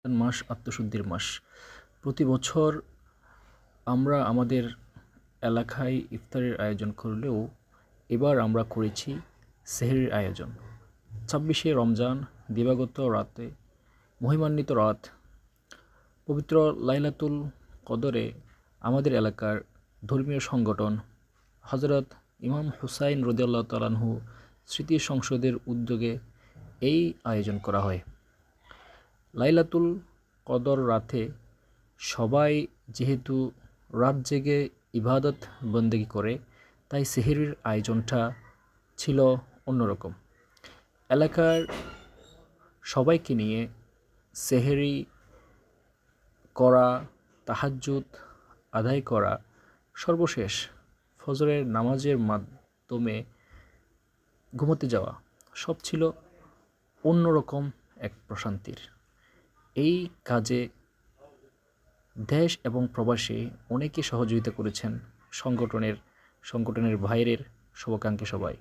মাস আত্মশুদ্ধির মাস। প্রতি বছর আমরা আমাদের এলাকায় ইফতারের আয়োজন করলেও এবার আমরা করেছি সেহরির আয়োজন। ২৬শে রমজান দিবাগত রাতে মহিমান্বিত রাত পবিত্র লাইলাতুল কদরে আমাদের এলাকার ধর্মীয় সংগঠন হজরত ইমাম হুসাইন রাদিয়াল্লাহু তাআলা আনহু স্মৃতি সংসদের উদ্যোগে এই আয়োজন করা হয়। লাইলাতুল কদর রাতে সবাই যেহেতু রাত জেগে ইবাদত বন্দেগী করে, তাই সেহরির আয়োজনটা ছিল অন্যরকম। এলাকার সবাইকে নিয়ে সেহরি করা, তাহাজ্জুদ আদায় করা, সর্বশেষ ফজরের নামাজের মাধ্যমে ঘুমোতে যাওয়া, সব ছিল অন্যরকম এক প্রশান্তির। এই কাজে দেশ এবং প্রবাসে অনেকে সহযোগিতা করেছেন সংগঠনের বাইরের শুভাকাঙ্ক্ষী সবাই।